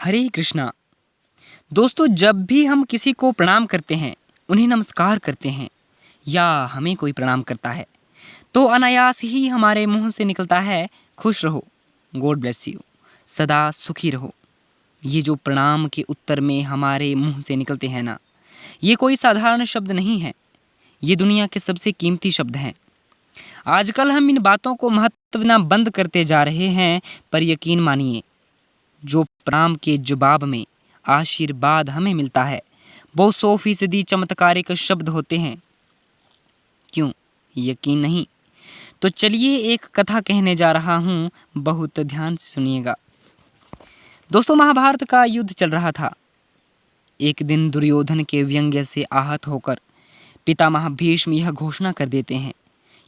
हरे कृष्णा। दोस्तों, जब भी हम किसी को प्रणाम करते हैं, उन्हें नमस्कार करते हैं या हमें कोई प्रणाम करता है, तो अनायास ही हमारे मुंह से निकलता है खुश रहो, गॉड ब्लेस यू, सदा सुखी रहो। ये जो प्रणाम के उत्तर में हमारे मुंह से निकलते हैं ना, ये कोई साधारण शब्द नहीं है, ये दुनिया के सबसे कीमती शब्द हैं। आजकल हम इन बातों को महत्व न बंद करते जा रहे हैं, पर यकीन मानिए, जो प्रणाम के जवाब में आशीर्वाद हमें मिलता है, वो 100% चमत्कारिक शब्द होते हैं। क्यों यकीन नहीं? तो चलिए एक कथा कहने जा रहा हूँ, बहुत ध्यान से सुनिएगा। दोस्तों, महाभारत का युद्ध चल रहा था। एक दिन दुर्योधन के व्यंग्य से आहत होकर पितामह भीष्म यह घोषणा कर देते हैं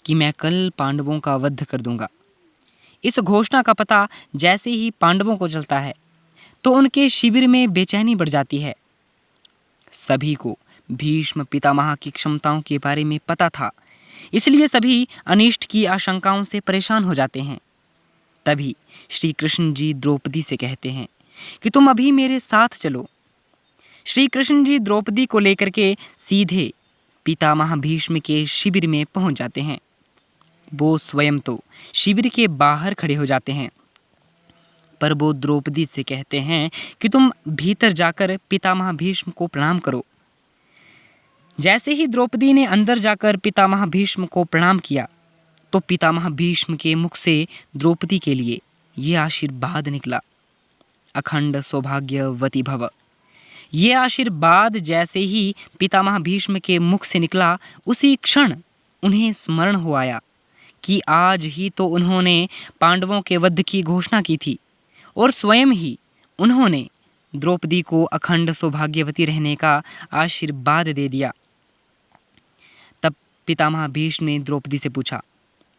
कि मैं कल पांडवों का वध कर दूंगा। इस घोषणा का पता जैसे ही पांडवों को चलता है, तो उनके शिविर में बेचैनी बढ़ जाती है। सभी को भीष्म पितामह की क्षमताओं के बारे में पता था, इसलिए सभी अनिष्ट की आशंकाओं से परेशान हो जाते हैं। तभी श्री कृष्ण जी द्रौपदी से कहते हैं कि तुम अभी मेरे साथ चलो। श्री कृष्ण जी द्रौपदी को लेकर के सीधे पितामह भीष्म के शिविर में पहुंच जाते हैं। वो स्वयं तो शिविर के बाहर खड़े हो जाते हैं, पर वो द्रौपदी से कहते हैं कि तुम भीतर जाकर पितामह भीष्म को प्रणाम करो। जैसे ही द्रौपदी ने अंदर जाकर पितामह भीष्म को प्रणाम किया, तो पितामह भीष्म के मुख से द्रौपदी के लिए ये आशीर्वाद निकला, अखंड सौभाग्यवती भव। ये आशीर्वाद जैसे ही पितामह भीष्म के मुख से निकला, उसी क्षण उन्हें स्मरण हो आया कि आज ही तो उन्होंने पांडवों के वध की घोषणा की थी और स्वयं ही उन्होंने द्रौपदी को अखंड सौभाग्यवती रहने का आशीर्वाद दे दिया। तब पितामह भीष्म ने द्रौपदी से पूछा,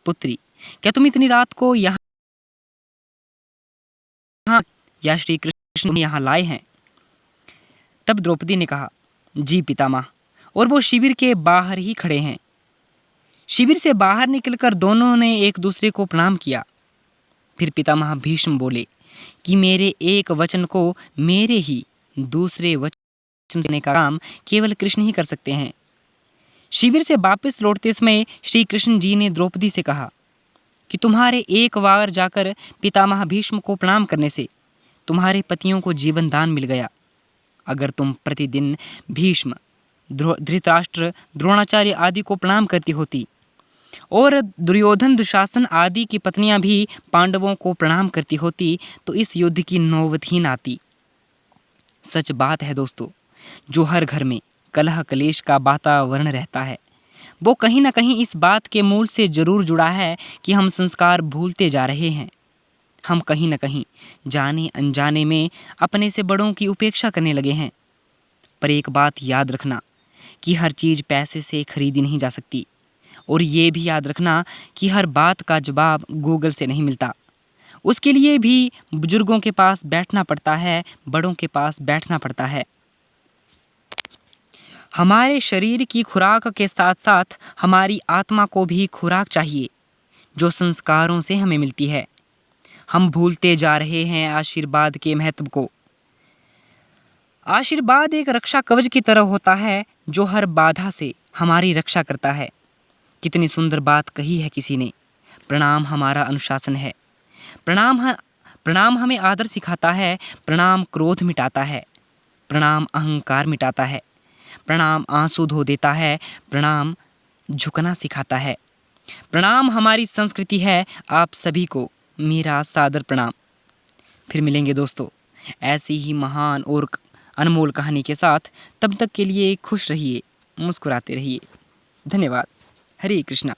पुत्री, क्या तुम इतनी रात को यहाँ या श्री कृष्ण यहाँ लाए हैं? तब द्रौपदी ने कहा, जी पितामह, और वो शिविर के बाहर ही खड़े हैं। शिविर से बाहर निकलकर दोनों ने एक दूसरे को प्रणाम किया। फिर पितामह भीष्म बोले कि मेरे एक वचन को मेरे ही दूसरे वचन देने का काम केवल कृष्ण ही कर सकते हैं। शिविर से वापस लौटते समय श्री कृष्ण जी ने द्रौपदी से कहा कि तुम्हारे एक बार जाकर पितामह भीष्म को प्रणाम करने से तुम्हारे पतियों को जीवन दान मिल गया। अगर तुम प्रतिदिन भीष्म, धृतराष्ट्र, द्रोणाचार्य आदि को प्रणाम करती होती और दुर्योधन, दुशासन आदि की पत्नियां भी पांडवों को प्रणाम करती होती, तो इस युद्ध की नौबत ही न आती। सच बात है दोस्तों, जो हर घर में कलह कलेश का वातावरण रहता है, वो कहीं ना कहीं इस बात के मूल से जरूर जुड़ा है कि हम संस्कार भूलते जा रहे हैं। हम कहीं ना कहीं जाने अनजाने में अपने से बड़ों की उपेक्षा करने लगे हैं। पर एक बात याद रखना कि हर चीज़ पैसे से खरीदी नहीं जा सकती, और ये भी याद रखना कि हर बात का जवाब गूगल से नहीं मिलता। उसके लिए भी बुजुर्गों के पास बैठना पड़ता है, बड़ों के पास बैठना पड़ता है। हमारे शरीर की खुराक के साथ साथ हमारी आत्मा को भी खुराक चाहिए, जो संस्कारों से हमें मिलती है। हम भूलते जा रहे हैं आशीर्वाद के महत्व को। आशीर्वाद एक रक्षा कवच की तरह होता है, जो हर बाधा से हमारी रक्षा करता है। कितनी सुंदर बात कही है किसी ने, प्रणाम हमारा अनुशासन है। प्रणाम हमें आदर सिखाता है। प्रणाम क्रोध मिटाता है। प्रणाम अहंकार मिटाता है। प्रणाम आंसू धो देता है। प्रणाम झुकना सिखाता है। प्रणाम हमारी संस्कृति है। आप सभी को मेरा सादर प्रणाम। फिर मिलेंगे दोस्तों ऐसी ही महान और अनमोल कहानी के साथ। तब तक के लिए खुश रहिए, मुस्कुराते रहिए। धन्यवाद। हरे कृष्णा।